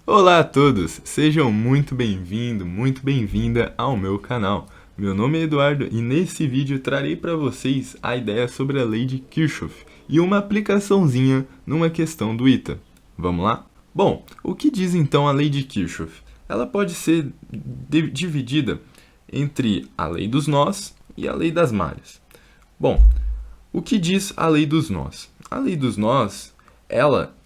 Olá a todos, sejam muito bem-vindos, muito bem-vinda ao meu canal. Meu nome é Eduardo e nesse vídeo trarei para vocês a ideia sobre a lei de Kirchhoff e uma aplicaçãozinha numa questão do ITA. Vamos lá? Bom, o que diz então a lei de Kirchhoff? Ela pode ser dividida entre a lei dos nós e a lei das malhas. Bom, o que diz a lei dos nós? A lei dos nós, ela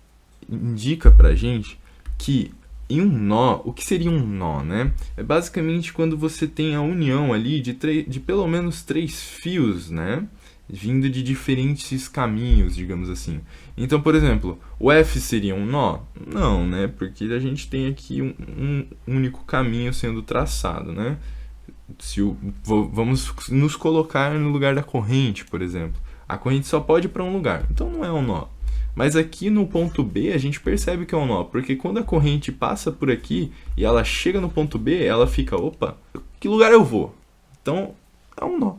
indica pra gente que em um nó, o que seria um nó, né? É basicamente quando você tem a união ali de pelo menos 3 fios, né? Vindo de diferentes caminhos, digamos assim. Então, por exemplo, o F seria um nó? Não, né? Porque a gente tem aqui um único caminho sendo traçado, né? Vamos nos colocar no lugar da corrente, por exemplo. A corrente só pode ir para um lugar, então não é um nó. Mas aqui no ponto B a gente percebe que é um nó, porque quando a corrente passa por aqui e ela chega no ponto B, ela fica, opa, que lugar eu vou? Então é um nó,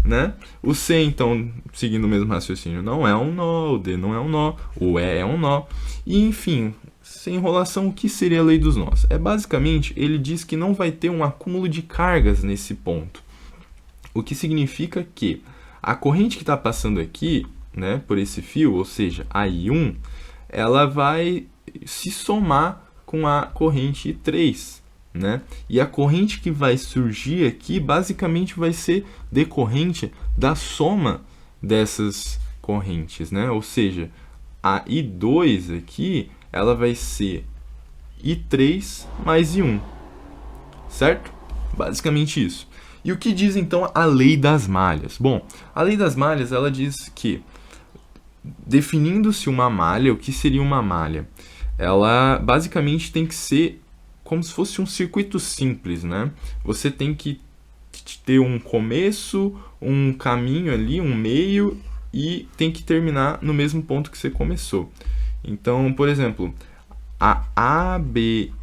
né? O C, então, seguindo o mesmo raciocínio, não é um nó, o D não é um nó, o E é um nó, e enfim, sem enrolação, o que seria a lei dos nós? É basicamente, ele diz que não vai ter um acúmulo de cargas nesse ponto, o que significa que a corrente que está passando aqui, né, por esse fio, ou seja, a I1, ela vai se somar com a corrente I3, né? E a corrente que vai surgir aqui basicamente vai ser decorrente da soma dessas correntes, né? Ou seja, a I2 aqui, ela vai ser I3 mais I1, certo? Basicamente isso. E o que diz então a lei das malhas? Bom, a lei das malhas, ela diz que definindo-se uma malha, o que seria uma malha? Ela basicamente tem que ser como se fosse um circuito simples, né? Você tem que ter um começo, um caminho ali, um meio e tem que terminar no mesmo ponto que você começou. Então, por exemplo, a ABEFA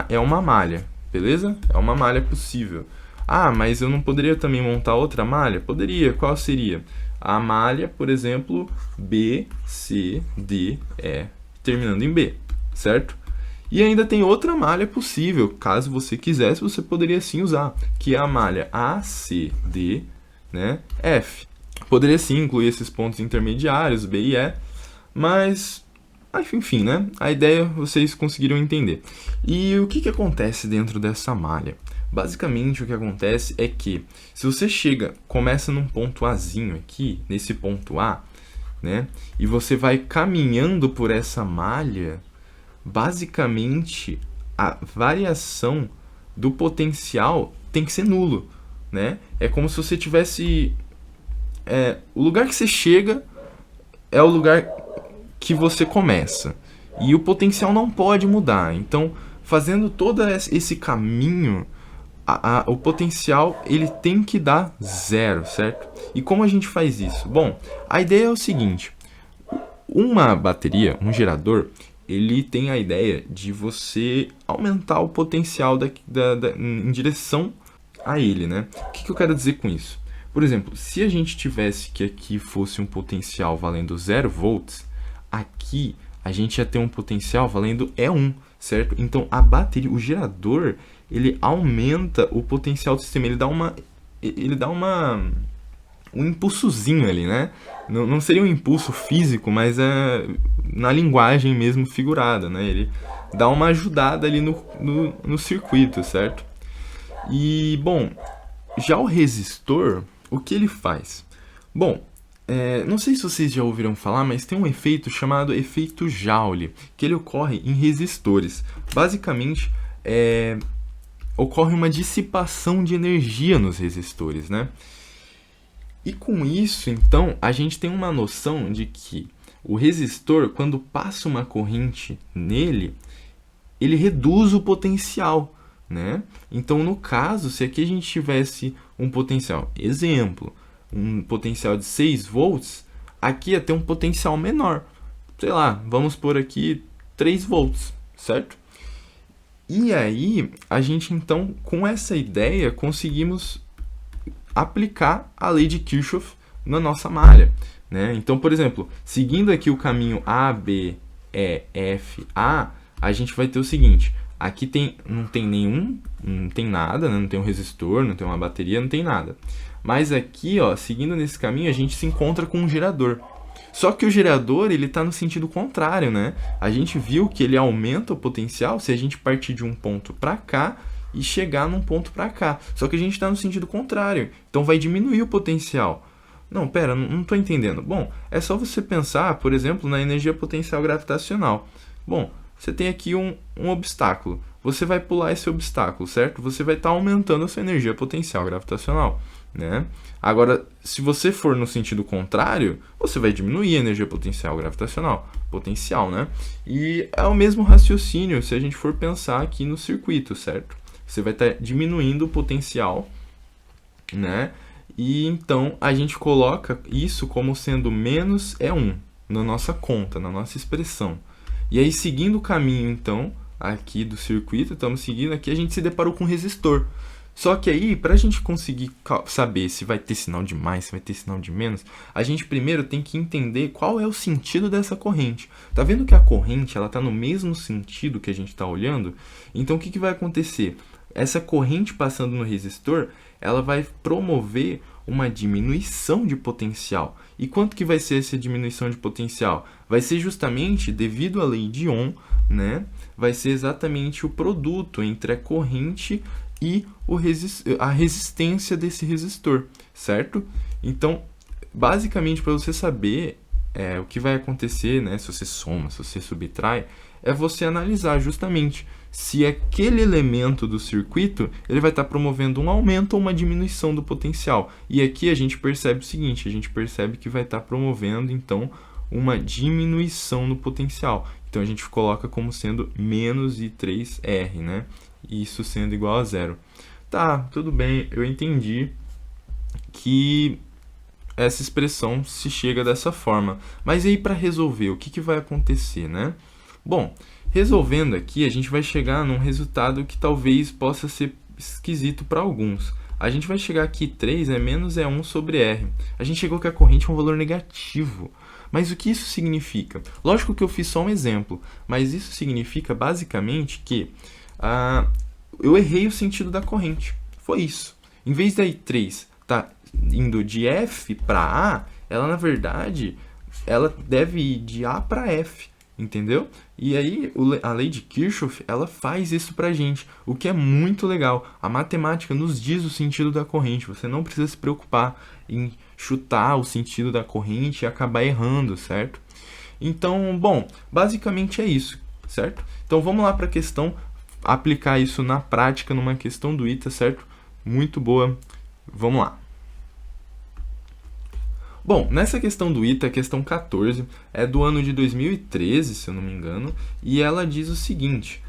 é uma malha, beleza? É uma malha possível. Ah, mas eu não poderia também montar outra malha? Poderia. Qual seria? A malha, por exemplo, B, C, D, E, terminando em B, certo? E ainda tem outra malha possível, caso você quisesse, você poderia sim usar, que é a malha A, C, D, né, F. Poderia sim incluir esses pontos intermediários, B e E, mas, enfim, né, a ideia vocês conseguiram entender. E o que acontece dentro dessa malha? Basicamente, o que acontece é que, se você começa num ponto Azinho aqui, nesse ponto A, né, e você vai caminhando por essa malha, basicamente, a variação do potencial tem que ser nulo, né? É como se você tivesse... o lugar que você chega é o lugar que você começa. E o potencial não pode mudar. Então, fazendo todo esse caminho... o potencial ele tem que dar zero, certo? E como a gente faz isso? Bom, a ideia é o seguinte: uma bateria, um gerador, ele tem a ideia de você aumentar o potencial em direção a ele, né? O que eu quero dizer com isso? Por exemplo, se a gente tivesse que aqui fosse um potencial valendo 0 volts, aqui a gente ia ter um potencial valendo E1, certo? Então a bateria, o gerador, ele aumenta o potencial do sistema, ele dá um impulsozinho ali, né? Não seria um impulso físico, mas é na linguagem mesmo figurada, né? Ele dá uma ajudada ali no circuito, certo? E, bom, já o resistor, o que ele faz? Bom, não sei se vocês já ouviram falar, mas tem um efeito chamado efeito Joule, que ele ocorre em resistores. Basicamente, ocorre uma dissipação de energia nos resistores, né? E com isso, então, a gente tem uma noção de que o resistor, quando passa uma corrente nele, ele reduz o potencial, né? Então, no caso, se aqui a gente tivesse um potencial, exemplo, um potencial de 6 volts, aqui ia ter um potencial menor. Sei lá, vamos por aqui 3 volts, certo? E aí, a gente então, com essa ideia, conseguimos aplicar a lei de Kirchhoff na nossa malha, né? Então, por exemplo, seguindo aqui o caminho A, B, E, F, A, a gente vai ter o seguinte, aqui não tem nada, né? Não tem um resistor, não tem uma bateria, não tem nada. Mas aqui, ó, seguindo nesse caminho, a gente se encontra com um gerador. Só que o gerador, ele está no sentido contrário, né? A gente viu que ele aumenta o potencial se a gente partir de um ponto para cá e chegar num ponto para cá. Só que a gente está no sentido contrário, então vai diminuir o potencial. Não, pera, não estou entendendo. Bom, é só você pensar, por exemplo, na energia potencial gravitacional. Bom, você tem aqui um obstáculo. Você vai pular esse obstáculo, certo? Você vai estar aumentando a sua energia potencial gravitacional, né? Agora, se você for no sentido contrário, você vai diminuir a energia potencial gravitacional. Potencial, né? E é o mesmo raciocínio se a gente for pensar aqui no circuito, certo? Você vai estar diminuindo o potencial, né? E então a gente coloca isso como sendo menos E1 na nossa conta, na nossa expressão. E aí, seguindo o caminho, então, aqui do circuito, estamos seguindo aqui, a gente se deparou com um resistor. Só que aí, para a gente conseguir saber se vai ter sinal de mais, se vai ter sinal de menos, a gente primeiro tem que entender qual é o sentido dessa corrente. Tá vendo que a corrente ela está no mesmo sentido que a gente está olhando? Então, o que vai acontecer? Essa corrente passando no resistor, ela vai promover uma diminuição de potencial. E quanto que vai ser essa diminuição de potencial? Vai ser justamente devido à lei de Ohm, né? Vai ser exatamente o produto entre a corrente e a resistência desse resistor, certo? Então, basicamente, para você saber o que vai acontecer, né, se você soma, se você subtrai, é você analisar justamente se aquele elemento do circuito ele vai estar promovendo um aumento ou uma diminuição do potencial. E aqui a gente percebe o seguinte, a gente percebe que vai estar promovendo, então, uma diminuição no potencial. Então, a gente coloca como sendo menos I3R, né? Isso sendo igual a zero. Tá, tudo bem, eu entendi que essa expressão se chega dessa forma. Mas aí, para resolver, o que vai acontecer, né? Bom, resolvendo aqui, a gente vai chegar num resultado que talvez possa ser esquisito para alguns. A gente vai chegar aqui, 3 é menos E1 sobre R. A gente chegou que a corrente é um valor negativo. Mas o que isso significa? Lógico que eu fiz só um exemplo, mas isso significa basicamente que eu errei o sentido da corrente. Foi isso. Em vez da I3 tá indo de F para A, ela na verdade ela deve ir de A para F. Entendeu? E aí a lei de Kirchhoff ela faz isso pra gente, o que é muito legal. A matemática nos diz o sentido da corrente, você não precisa se preocupar em chutar o sentido da corrente e acabar errando, certo? Então, bom, basicamente é isso, certo? Então vamos lá para a questão, aplicar isso na prática numa questão do ITA, certo? Muito boa, vamos lá. Bom, nessa questão do ITA, a questão 14, é do ano de 2013, se eu não me engano, e ela diz o seguinte: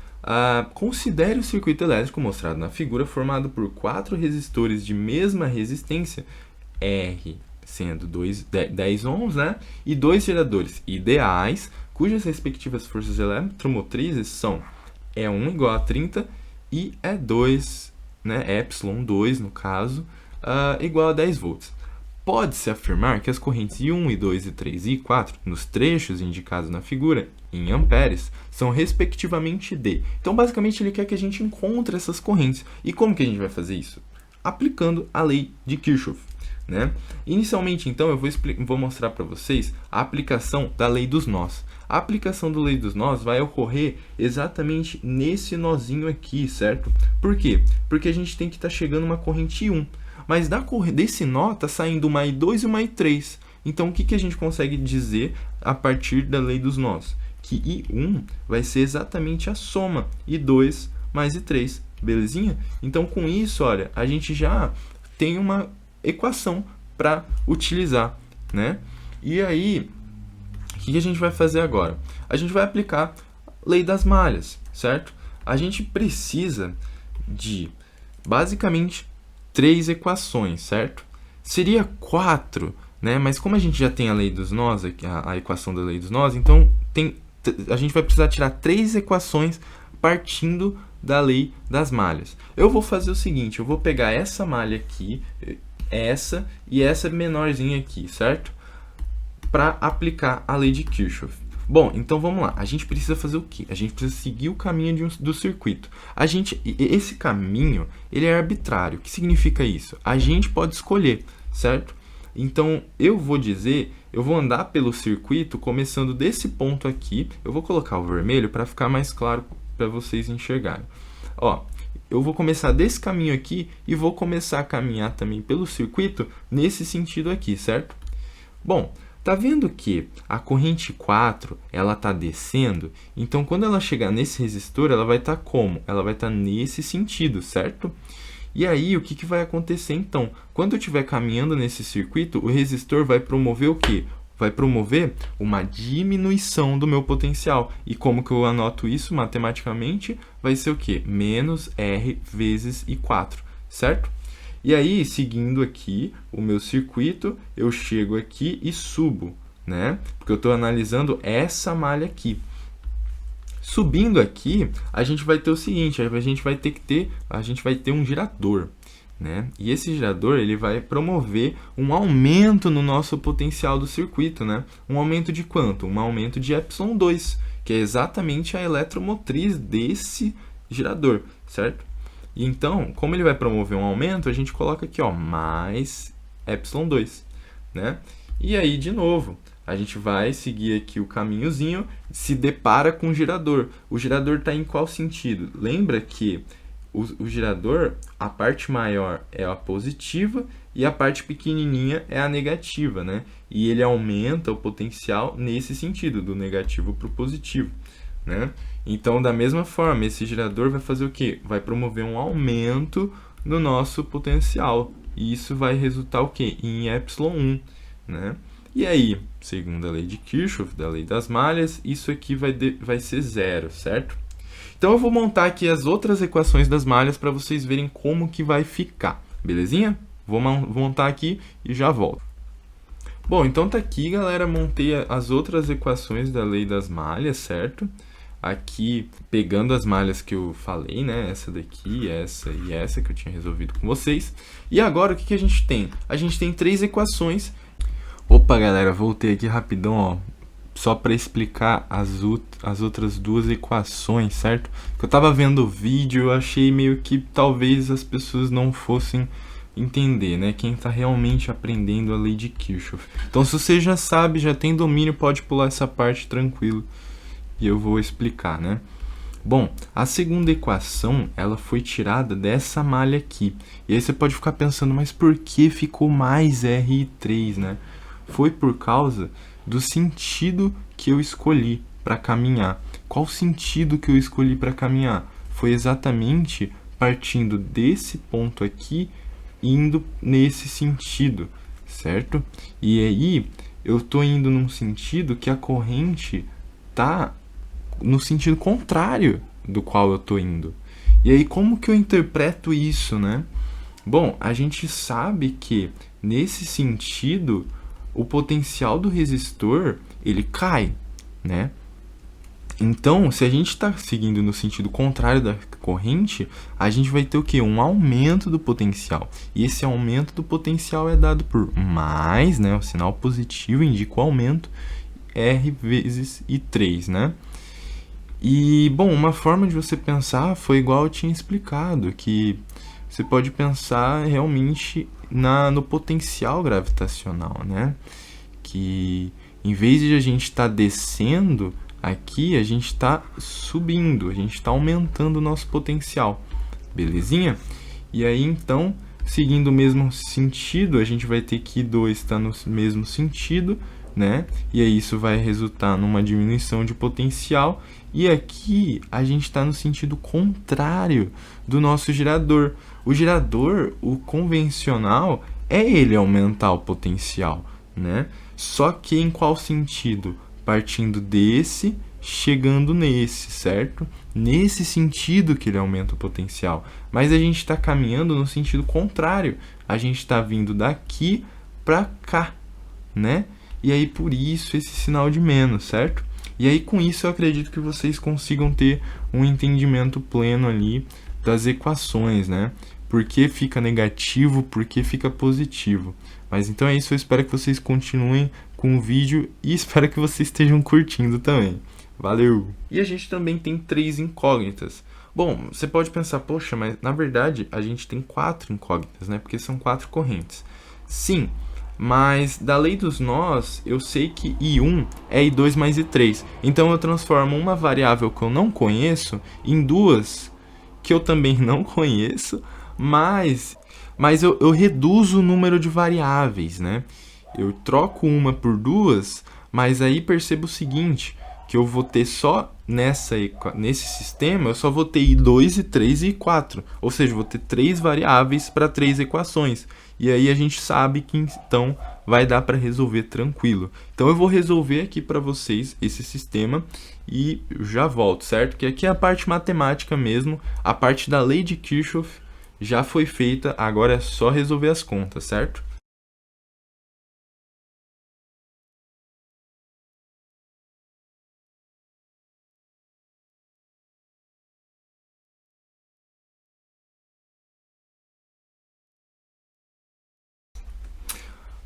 considere o circuito elétrico mostrado na figura formado por 4 resistores de mesma resistência, R sendo 10 ohms, né? E 2 geradores ideais, cujas respectivas forças eletromotrizes são E1 igual a 30 e E2, né? Epsilon2 no caso, igual a 10 volts. Pode-se afirmar que as correntes I1, I2, I3 e I4, nos trechos indicados na figura, em amperes, são respectivamente D. Então, basicamente, ele quer que a gente encontre essas correntes. E como que a gente vai fazer isso? Aplicando a lei de Kirchhoff, né? Inicialmente, então, eu vou mostrar para vocês a aplicação da lei dos nós. A aplicação da lei dos nós vai ocorrer exatamente nesse nozinho aqui, certo? Por quê? Porque a gente tem que estar chegando uma corrente I1. Mas desse nó está saindo uma I2 e uma I3. Então, o que a gente consegue dizer a partir da lei dos nós? Que I1 vai ser exatamente a soma I2 mais I3, belezinha? Então, com isso, olha, a gente já tem uma equação para utilizar, né? E aí, o que a gente vai fazer agora? A gente vai aplicar a lei das malhas, certo? A gente precisa de, basicamente, 3 equações, certo? Seria 4, né? Mas como a gente já tem a lei dos nós, a equação da lei dos nós, então a gente vai precisar tirar 3 equações partindo da lei das malhas. Eu vou fazer o seguinte, eu vou pegar essa malha aqui, essa e essa menorzinha aqui, certo? Para aplicar a lei de Kirchhoff. Bom, então vamos lá. A gente precisa fazer o quê? A gente precisa seguir o caminho do circuito. Esse caminho, ele é arbitrário. O que significa isso? A gente pode escolher, certo? Então, eu vou andar pelo circuito começando desse ponto aqui. Eu vou colocar o vermelho para ficar mais claro para vocês enxergarem. Ó, eu vou começar desse caminho aqui e vou começar a caminhar também pelo circuito nesse sentido aqui, certo? Bom, tá vendo que a corrente 4, ela tá descendo? Então, quando ela chegar nesse resistor, ela vai estar como? Ela vai estar nesse sentido, certo? E aí, o que vai acontecer então? Quando eu estiver caminhando nesse circuito, o resistor vai promover o quê? Vai promover uma diminuição do meu potencial. E como que eu anoto isso matematicamente? Vai ser o quê? Menos R vezes I4, certo? E aí, seguindo aqui o meu circuito, eu chego aqui e subo, né? Porque eu estou analisando essa malha aqui. Subindo aqui, a gente vai ter o seguinte, a gente vai ter um gerador, né? E esse gerador, ele vai promover um aumento no nosso potencial do circuito, né? Um aumento de quanto? Um aumento de ε2, que é exatamente a eletromotriz desse gerador, certo? E então, como ele vai promover um aumento, a gente coloca aqui, ó, mais ε2, né? E aí, de novo, a gente vai seguir aqui o caminhozinho, se depara com o gerador. O gerador está em qual sentido? Lembra que o gerador, a parte maior é a positiva e a parte pequenininha é a negativa, né? E ele aumenta o potencial nesse sentido, do negativo para o positivo, né? Então, da mesma forma, esse gerador vai fazer o quê? Vai promover um aumento no nosso potencial. E isso vai resultar o quê? Em ε1, né? E aí, segundo a lei de Kirchhoff, da lei das malhas, isso aqui vai ser zero, certo? Então, eu vou montar aqui as outras equações das malhas para vocês verem como que vai ficar, belezinha? Vou montar aqui e já volto. Bom, então tá aqui, galera, montei as outras equações da lei das malhas, certo? Aqui, pegando as malhas que eu falei, né? Essa daqui, essa e essa que eu tinha resolvido com vocês. E agora, o que a gente tem? A gente tem 3 equações. Opa, galera, voltei aqui rapidão, ó, só para explicar as outras 2 equações, certo? Eu tava vendo o vídeo, eu achei meio que talvez as pessoas não fossem entender, né? Quem está realmente aprendendo a lei de Kirchhoff. Então, se você já sabe, já tem domínio, pode pular essa parte tranquilo e eu vou explicar, né? Bom, a segunda equação, ela foi tirada dessa malha aqui. E aí você pode ficar pensando, mas por que ficou mais RI3, né? Foi por causa do sentido que eu escolhi para caminhar. Qual sentido que eu escolhi para caminhar? Foi exatamente partindo desse ponto aqui, indo nesse sentido, certo? E aí, eu estou indo num sentido que a corrente está no sentido contrário do qual eu estou indo. E aí, como que eu interpreto isso, né? Bom, a gente sabe que, nesse sentido, o potencial do resistor, ele cai, né? Então, se a gente está seguindo no sentido contrário da corrente, a gente vai ter o quê? Um aumento do potencial. E esse aumento do potencial é dado por mais, né? O sinal positivo indica o aumento, R vezes I3, né? E, bom, uma forma de você pensar foi igual eu tinha explicado, que você pode pensar realmente no potencial gravitacional, né? Que em vez de a gente estar descendo aqui, a gente está subindo, a gente está aumentando o nosso potencial, belezinha? E aí, então, seguindo o mesmo sentido, a gente vai ter que I2 está no mesmo sentido, né? E aí isso vai resultar numa diminuição de potencial. E aqui a gente está no sentido contrário do nosso gerador. O gerador, o convencional, é ele aumentar o potencial, né? Só que em qual sentido? Partindo desse, chegando nesse, certo? Nesse sentido que ele aumenta o potencial. Mas a gente está caminhando no sentido contrário. A gente está vindo daqui para cá, né? E aí, por isso, esse sinal de menos, certo? E aí, com isso, eu acredito que vocês consigam ter um entendimento pleno ali das equações, né? Por que fica negativo, por que fica positivo. Mas então é isso, eu espero que vocês continuem com o vídeo e espero que vocês estejam curtindo também. Valeu! E a gente também tem 3 incógnitas. Bom, você pode pensar, poxa, mas na verdade a gente tem 4 incógnitas, né? Porque são 4 correntes. Sim, mas da lei dos nós, eu sei que I1 é I2 mais I3. Então eu transformo uma variável que eu não conheço em duas que eu também não conheço, mas eu reduzo o número de variáveis, né? Eu troco uma por duas, mas aí percebo o seguinte, que eu vou ter só nesse sistema, eu só vou ter I2, I3 e I4. Ou seja, eu vou ter 3 variáveis para 3 equações. E aí a gente sabe que então vai dar para resolver tranquilo. Então eu vou resolver aqui para vocês esse sistema e já volto, certo? Que aqui é a parte matemática mesmo, a parte da lei de Kirchhoff já foi feita, agora é só resolver as contas, certo?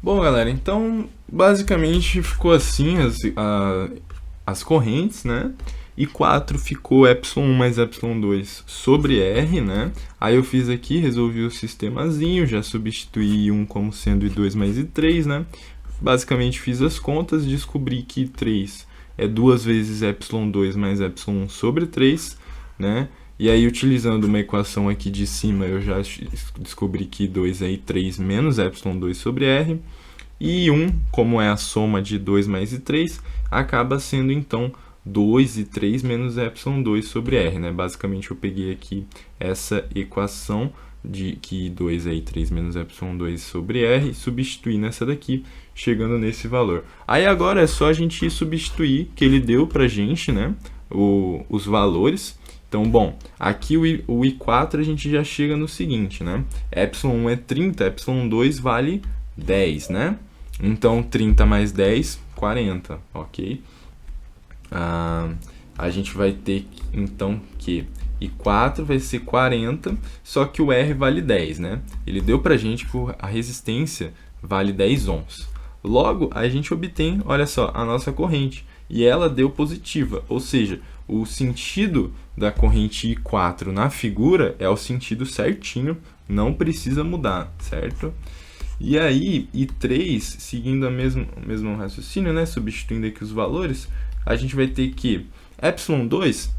Bom, galera, então basicamente ficou assim as correntes, né? E 4 ficou ε1 mais ε2 sobre R, né? Aí eu fiz aqui, resolvi o sistemazinho, já substituí 1 como sendo I2 mais I3, né? Basicamente fiz as contas, descobri que 3 é 2 vezes ε2 mais ε1 sobre 3, né? E aí, utilizando uma equação aqui de cima, eu já descobri que 2 é I3 menos ε2 sobre R. E 1, como é a soma de 2 mais I3, acaba sendo, então, 2 I3 menos ε2 sobre R, né? Basicamente, eu peguei aqui essa equação de que 2 é I3 menos ε2 sobre R, e substituí nessa daqui, chegando nesse valor. Aí, agora, é só a gente substituir, que ele deu pra gente, né? Os valores. Então, bom, aqui o I4 a gente já chega no seguinte, né? ε1 é 30, ε2 vale 10, né? Então, 30 mais 10, 40, ok? A gente vai ter, então, que I4 vai ser 40, só que o R vale 10, né? Ele deu pra gente que a resistência vale 10 ohms. Logo, a gente obtém, olha só, a nossa corrente. E ela deu positiva, ou seja, o sentido da corrente I4 na figura é o sentido certinho, não precisa mudar, certo? E aí, I3, seguindo o mesmo raciocínio, né, substituindo aqui os valores, a gente vai ter que ε2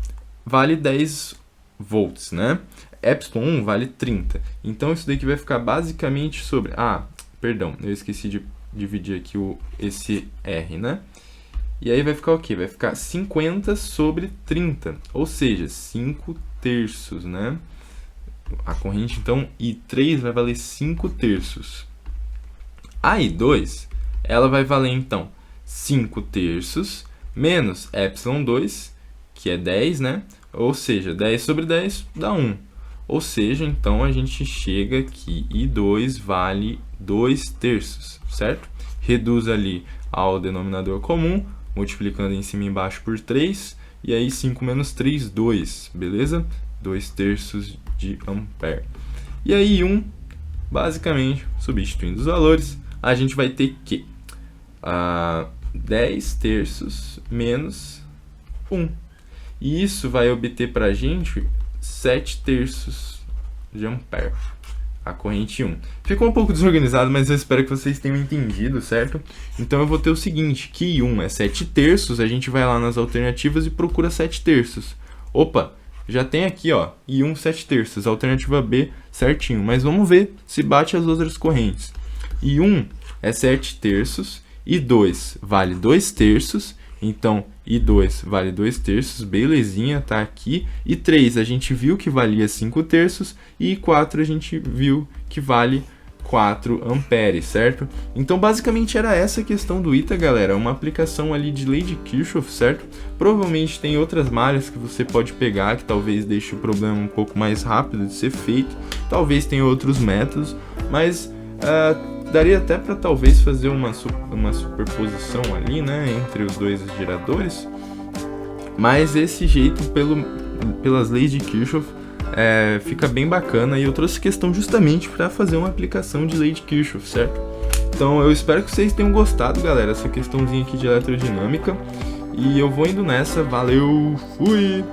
vale 10 volts, né? ε1 vale 30. Então, isso daqui vai ficar basicamente sobre... perdão, eu esqueci de dividir aqui esse R, né? E aí vai ficar o quê? Vai ficar 50 sobre 30, ou seja, 5 terços, né? A corrente, então, I3 vai valer 5 terços. A I2, ela vai valer, então, 5 terços menos ε2, que é 10, né? Ou seja, 10 sobre 10 dá 1. Ou seja, então, a gente chega que I2 vale 2 terços, certo? Reduz ali ao denominador comum, multiplicando em cima e embaixo por 3, e aí 5 menos 3, 2, beleza? 2 terços de ampere. E aí 1, basicamente, substituindo os valores, a gente vai ter que 10 terços menos 1. E isso vai obter para a gente 7 terços de ampere. A corrente 1. Ficou um pouco desorganizado, mas eu espero que vocês tenham entendido, certo? Então eu vou ter o seguinte, que I1 é 7 terços, a gente vai lá nas alternativas e procura 7 terços. Opa, já tem aqui, ó, I1 7 terços, alternativa B certinho, mas vamos ver se bate as outras correntes. I1 é 7 terços, I2 vale 2 terços, então I2 vale 2 terços, belezinha, tá aqui. E 3 a gente viu que valia 5 terços e 4 a gente viu que vale 4 amperes, certo? Então basicamente era essa a questão do ITA, galera, uma aplicação ali de lei de Kirchhoff, certo? Provavelmente tem outras malhas que você pode pegar que talvez deixe o problema um pouco mais rápido de ser feito, talvez tenha outros métodos, mas daria até para talvez fazer uma superposição ali, né, entre os dois geradores, mas esse jeito, pelas leis de Kirchhoff, fica bem bacana, e eu trouxe questão justamente para fazer uma aplicação de lei de Kirchhoff, certo? Então eu espero que vocês tenham gostado, galera, essa questãozinha aqui de eletrodinâmica. E eu vou indo nessa, valeu, fui!